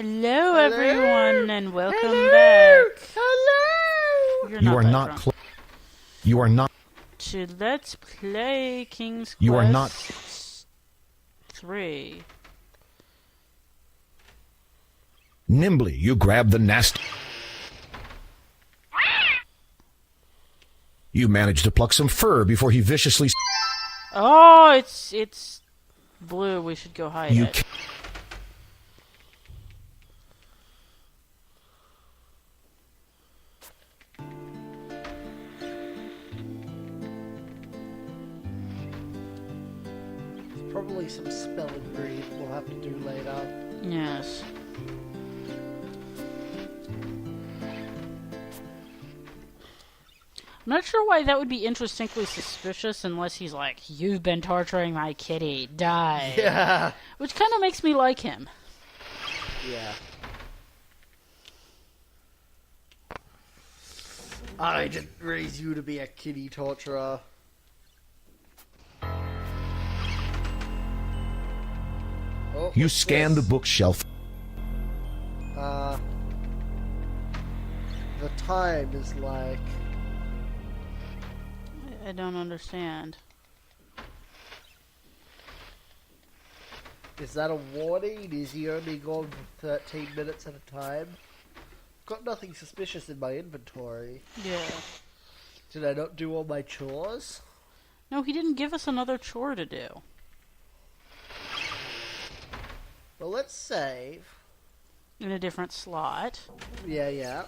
Hello, everyone, and welcome back. Hello! You're You not are that not. drunk. You are not. To Let's Play King's Quest You are not. 3. Nimbly, you grab the nest. You manage to pluck some fur before he viciously. Oh, it's blue. We should go hide You. it. Probably some spelling bee we'll have to do later. Yes. I'm not sure why that would be interestingly suspicious unless he's like, "You've been torturing my kitty, die." Yeah. Which kind of makes me like him. Yeah. I didn't raise you to be a kitty torturer. Oh, You what's scan the this? bookshelf. The time is like... I don't understand. Is that a warning? Is he only gone for 13 minutes at a time? Got nothing suspicious in my inventory. Yeah. Did I not do all my chores? No, he didn't give us another chore to do. Well, let's save. In a different slot. Yeah.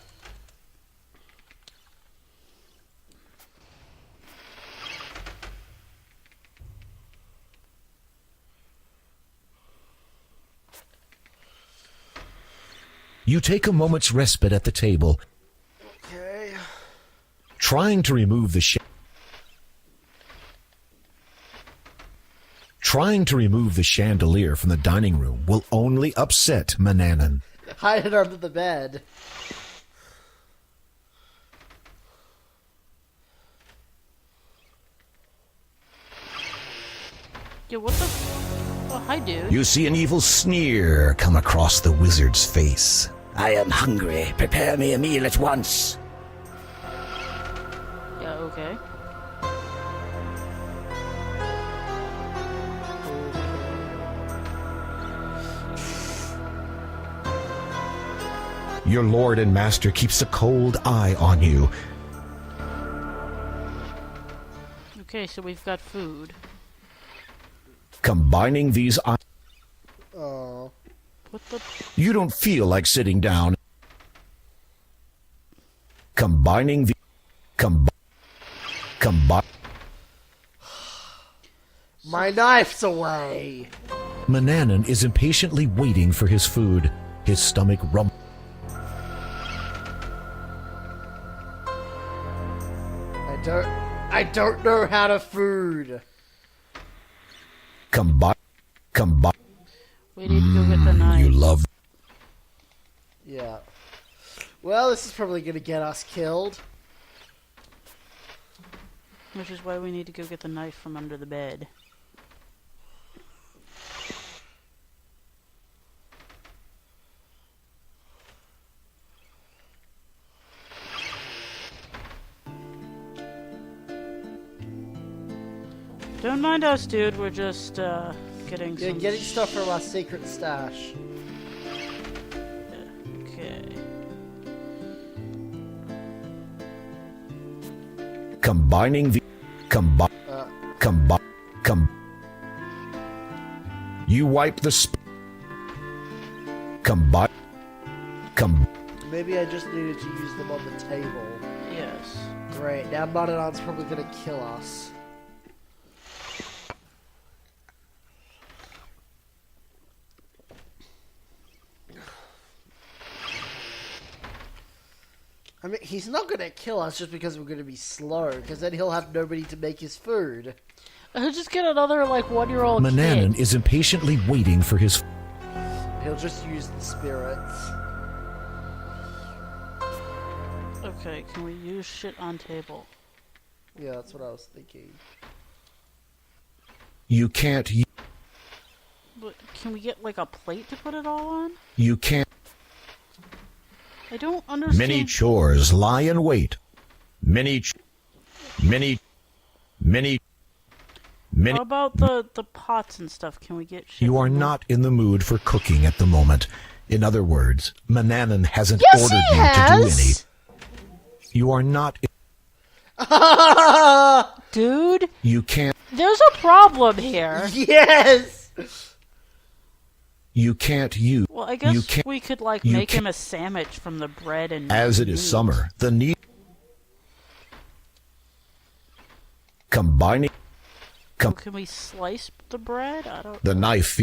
You take a moment's respite at the table, Okay. trying to remove the chandelier from the dining room will only upset Manannan. Hide it under the bed. Yeah, what the... Oh, hi, dude. You see an evil sneer come across the wizard's face. I am hungry. Prepare me a meal at once. Yeah, okay. Your lord and master keeps a cold eye on you. Okay, so we've got food. Combining these Oh. What the... you don't feel like sitting down. Combining the combine. My knife's away! Manannan is impatiently waiting for his food. His stomach rumbles. I don't know how to food. Combine. We need to go get the knife. You love. Yeah. Well, this is probably gonna get us killed. Which is why we need to go get the knife from under the bed. Don't mind us, dude. We're just, getting Yeah, some... getting stuff from our secret stash. Okay. Combining the you wipe the combine. Maybe I just needed to use them on the table. Yes. Great, now Mananan's probably gonna kill us. I mean, he's not gonna kill us just because we're gonna be slow, because then he'll have nobody to make his food. Just get another, like, 1-year-old Manannan kid. is impatiently waiting for his. He'll just use the spirits. Okay, can we use shit on table? Yeah, that's what I was thinking. You can't. But can we get, like, a plate to put it all on? You can't. I don't understand. Many chores lie in wait. Many. How about the pots and stuff? Can we get shit? You are from them? not in the mood for cooking at the moment. In other words, Manannan hasn't Yes, ordered he you to do any. has. You are not. Dude, You can't. there's a problem here. Yes! You can't use. Well, I You guess can't- we could like you make him can't- a sandwich from the bread and As it is meat. summer, the need. Combining Oh, can we slice the bread? I don't. the knife.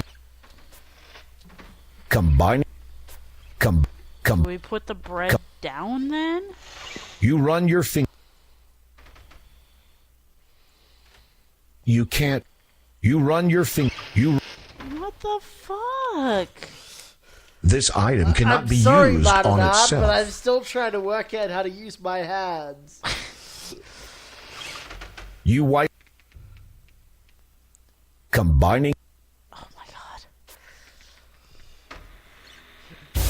Combining. Can we put the bread down then? You run your finger. You can't. You run your finger. What the fuck? This item cannot I'm be sorry, used on Madanat, itself. but I'm still trying to work out how to use my hands. You wipe. Combining. Oh my god.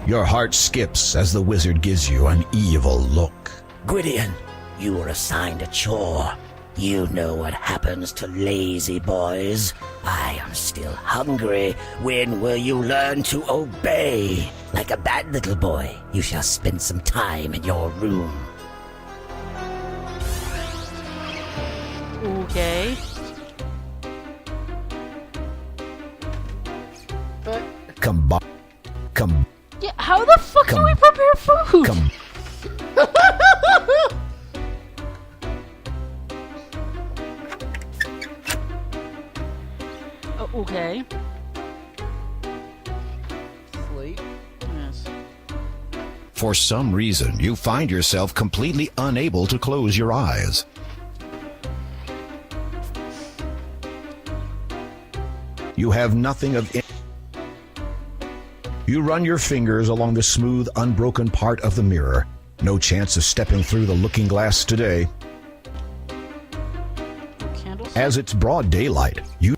Your heart skips as the wizard gives you an evil look. Gwydion, you were assigned a chore. You know what happens to lazy boys. I am still hungry. When will you learn to obey? Like a bad little boy, you shall spend some time in your room. Okay. But Yeah, how the fuck do we prepare food? Oh, okay. sleep. Yes. For some reason, you find yourself completely unable to close your eyes. You have nothing of it. You run your fingers along the smooth, unbroken part of the mirror. No chance of stepping through the looking glass today. Candles. As it's broad daylight, you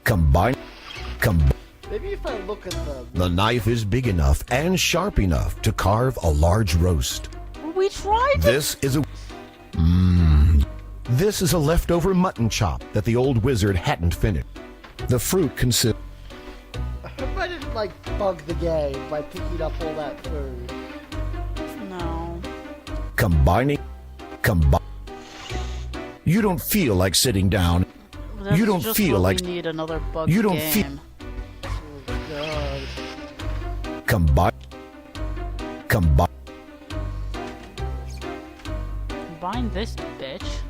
combine. Maybe if I look at them. The knife is big enough and sharp enough to carve a large roast. We tried to. This is a This is a leftover mutton chop that the old wizard hadn't finished. The fruit consists. I hope I didn't, like, bug the game by picking up all that food. No. Combining. You don't feel like sitting down. That's You don't just feel what like- we need another bug You don't game. feel- Oh, God. Combine. Combine this bitch.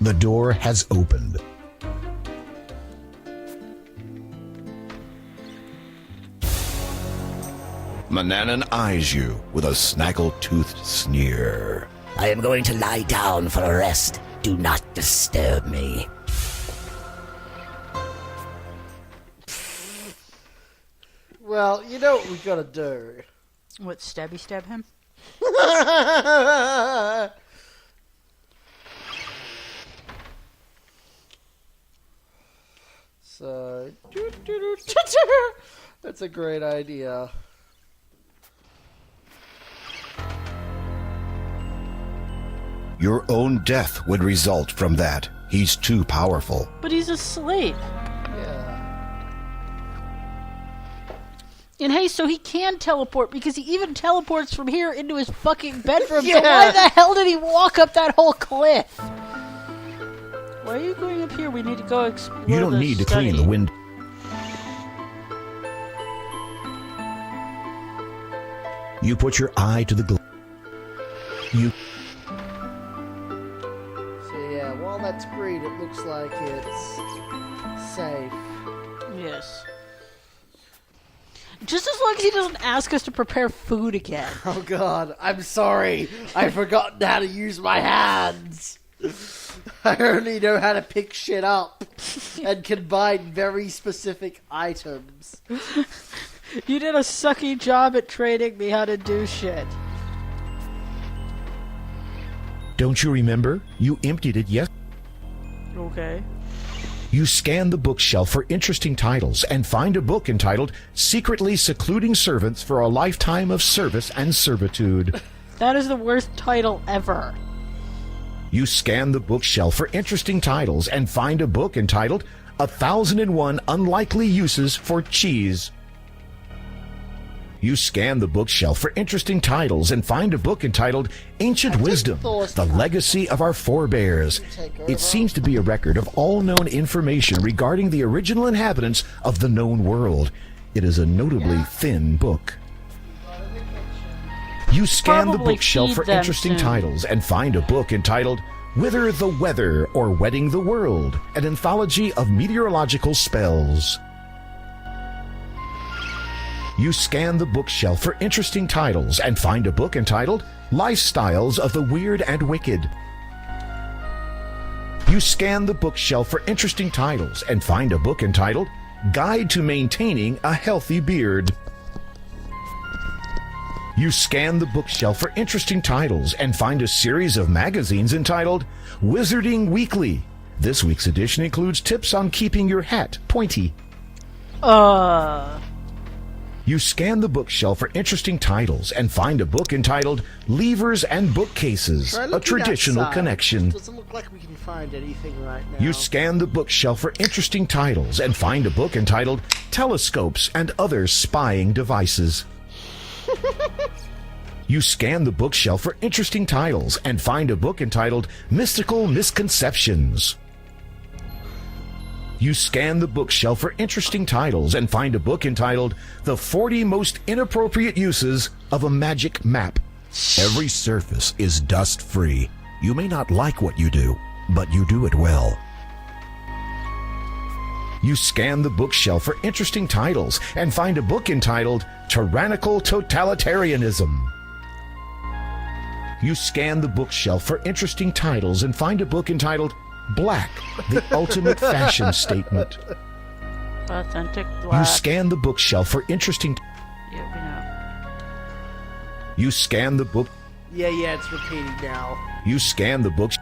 The door has opened. Manannan eyes you with a snaggle-toothed sneer. I am going to lie down for a rest. Do not disturb me. Well, you know what we gotta do. What, stab him? So, that's a great idea. Your own death would result from that. He's too powerful. But he's asleep. Yeah. And hey, so he can teleport because he even teleports from here into his fucking bedroom. So Yeah. why the hell did he walk up that whole cliff? Why are you going up here? We need to go explore You don't the need to study. clean the window. You put your eye to the You So yeah, while that's green, it looks like it's safe. Yes. Just as long as he doesn't ask us to prepare food again. Oh God, I'm sorry. I've forgotten how to use my hands. I only know how to pick shit up and combine very specific items. You did a sucky job at training me how to do shit. Don't you remember? You emptied it Okay. You scan the bookshelf for interesting titles and find a book entitled Secretly Secluding Servants for a Lifetime of Service and Servitude. That is the worst title ever. You scan the bookshelf for interesting titles and find a book entitled 1001 Unlikely Uses for Cheese. You scan the bookshelf for interesting titles and find a book entitled Ancient Wisdom, The Legacy of Our Forebears. It seems to be a record of all known information regarding the original inhabitants of the known world. It is a notably thin book. You scan the Probably bookshelf feed for them interesting soon. titles and find a book entitled Wither the Weather or Wetting the World, an anthology of meteorological spells. You scan the bookshelf for interesting titles and find a book entitled Lifestyles of the Weird and Wicked. You scan the bookshelf for interesting titles and find a book entitled Guide to Maintaining a Healthy Beard. You scan the bookshelf for interesting titles and find a series of magazines entitled Wizarding Weekly. This week's edition includes tips on keeping your hat pointy. You scan the bookshelf for interesting titles and find a book entitled Levers and Bookcases, Try a looking traditional outside. connection. Doesn't look like we can find anything right now. You scan the bookshelf for interesting titles and find a book entitled Telescopes and Other Spying Devices. You scan the bookshelf for interesting titles and find a book entitled Mystical Misconceptions. You scan the bookshelf for interesting titles and find a book entitled The 40 Most Inappropriate Uses of a Magic Map. Every surface is dust-free. You may not like what you do, but you do it well. You scan the bookshelf for interesting titles and find a book entitled Tyrannical Totalitarianism. You scan the bookshelf for interesting titles and find a book entitled Black, the Ultimate Fashion Statement. Authentic You black. scan the bookshelf for interesting... Yeah, we know. You scan the book... Yeah, it's repeating now. You scan the book...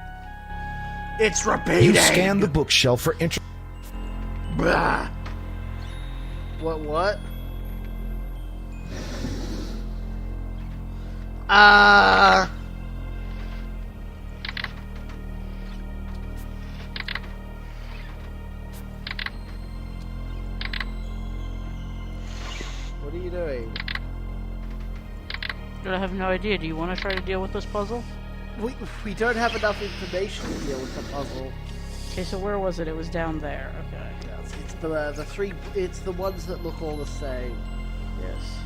It's repeating! You scan the bookshelf for interesting... Blah. What? What are you doing? Dude, I have no idea. Do you want to try to deal with this puzzle? We don't have enough information to deal with the puzzle. Okay, so where was it? It was down there. Okay. Yes, it's the three. It's the ones that look all the same. Yes.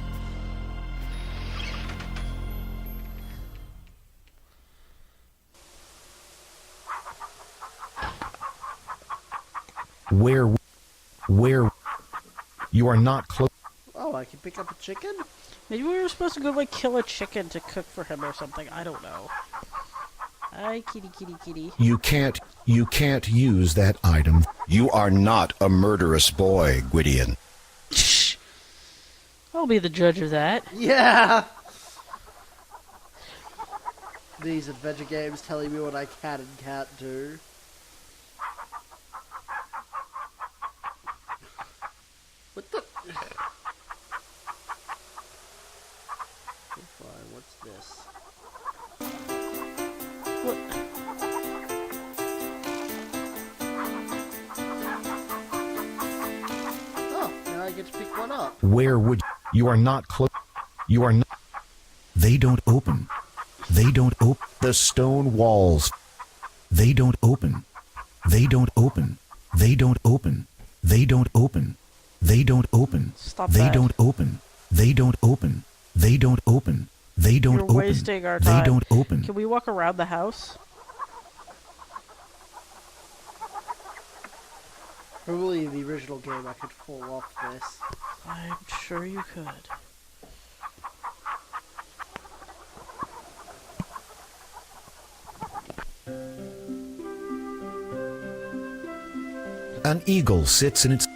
Where... You are not close... Oh, I can pick up a chicken? Maybe we were supposed to go, like, kill a chicken to cook for him or something. I don't know. Hi, kitty, kitty, kitty. You can't use that item. You are not a murderous boy, Gwydion. I'll be the judge of that. Yeah! These adventure games telling me what I can and can't do. What the... Fine, what's this? What? Oh, now I get to pick one up. Where would... You are not close... You are not... They don't open. They don't open. The stone walls. They don't open. They don't open. They don't open. They don't open. They don't open. Stop They that. don't open. They don't open. They don't open. They don't You're open. wasting our They time. don't open. Can we walk around the house? Probably in the original game I could fall off this. I'm sure you could. An eagle sits in its...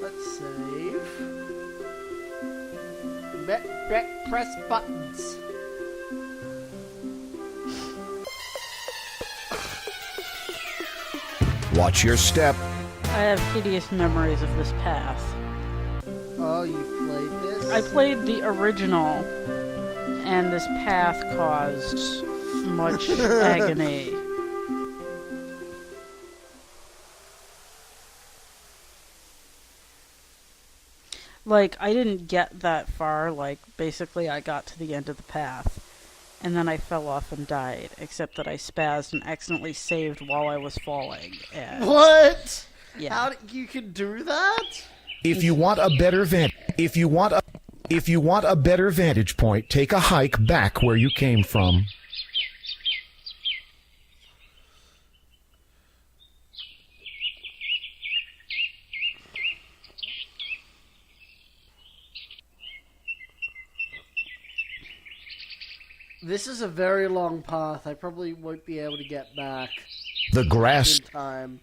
Let's save. Press buttons. Watch your step. I have hideous memories of this path. Oh, you played this? I played the original, and this path caused much agony. Like, I didn't get that far. Like, basically, I got to the end of the path, and then I fell off and died, except that I spazzed and accidentally saved while I was falling. And What? yeah. How you can do that? If you want a better vantage point, take a hike back where you came from. This is a very long path. I probably won't be able to get back The grass in time.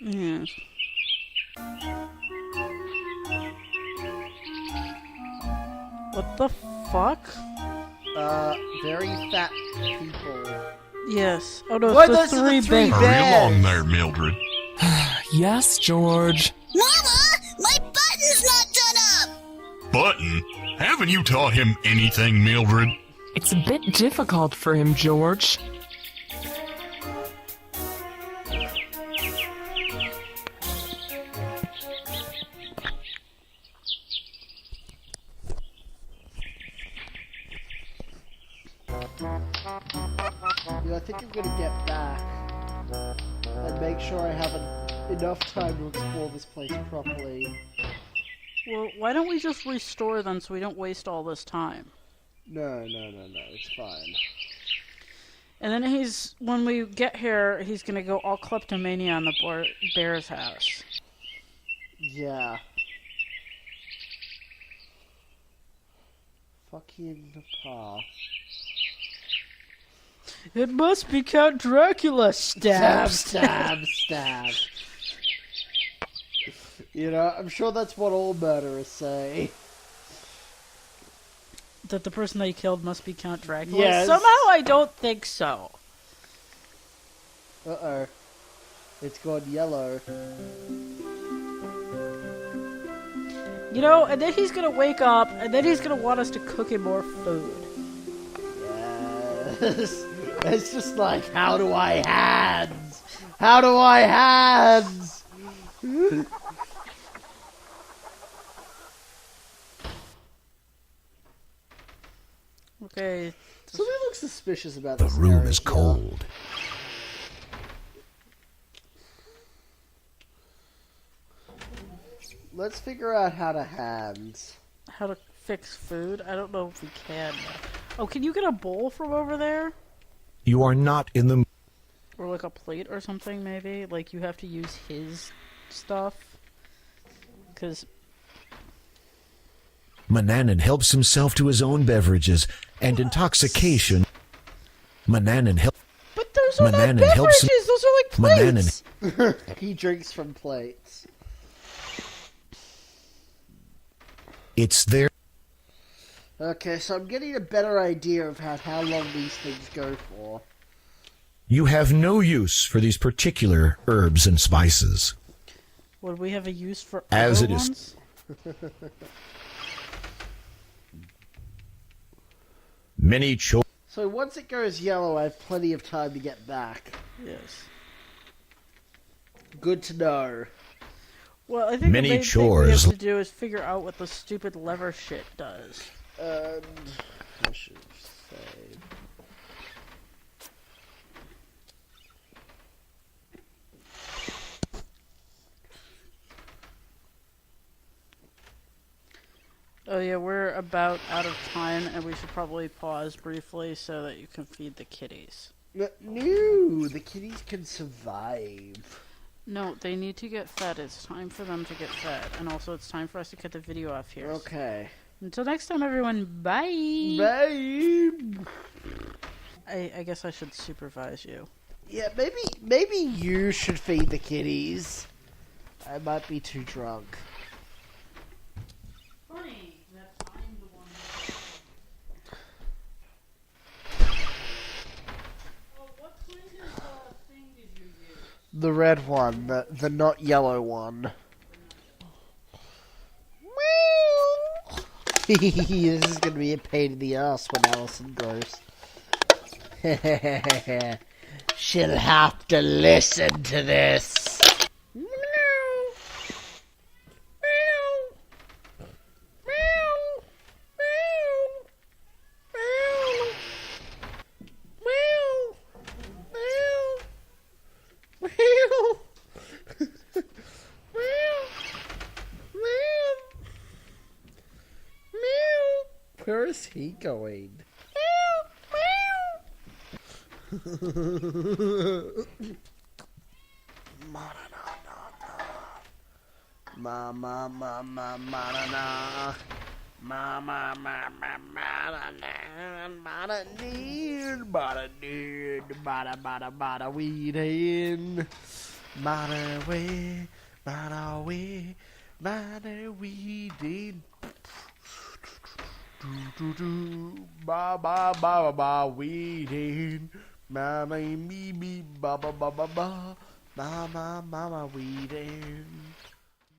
Yes. What the fuck? Very fat people. Yes. Oh no, What? it's the Those are the three three big. big- Hurry along there, Mildred. Yes, George. Mama, my button's not done up! Button? Haven't you taught him anything, Mildred? It's a bit difficult for him, George. Yeah, I think I'm gonna get back and make sure I have enough time to explore this place properly. Well, why don't we just restore them so we don't waste all this time? No, it's fine. And then when we get here, he's gonna go all kleptomania on the bear's house. Yeah. Fucking path. It must be Count Dracula. Stab, Stab. stab, stab. You know, I'm sure that's what all murderers say. That the person they killed must be Count Dracula? Yes. Somehow I don't think so. Uh-oh. It's gone yellow. You know, and then he's gonna wake up, and then he's gonna want us to cook him more food. Yes. It's just like, how do I hands? How do I hands? Okay. Something looks suspicious about The this room area is here. cold. Let's figure out how to hands. How to fix food? I don't know if we can. Oh, can you get a bowl from over there? You are not in the... Or like a plate or something, maybe? Like you have to use his stuff? Because... Manannan helps himself to his own beverages and intoxication. Manannan helps... But those are not Manannan beverages! helps him- Those are like plates! Manannan... He drinks from plates. It's there. Okay, so I'm getting a better idea of how long these things go for. You have no use for these particular herbs and spices. Would we have a use for As other it is. ones? Many So once it goes yellow, I have plenty of time to get back. Yes. Good to know. Well, I think Many the main chores. thing we have to do is figure out what the stupid lever shit does. And I should say... Oh yeah, we're about out of time, and we should probably pause briefly so that you can feed the kitties. No, the kitties can survive. No, they need to get fed. It's time for them to get fed. And also, it's time for us to cut the video off here. Okay. Until next time, everyone, bye! Babe! I guess I should supervise you. Yeah, maybe you should feed the kitties. I might be too drunk. Funny that I'm the one. Oh, what kind of thing The red one, the not yellow one. This is gonna be a pain in the ass when Allison goes. She'll have to listen to this. Where is he going? Ba ba ba ba ba weeding, mama me me ba ba ba ba ba, mama mama weeding.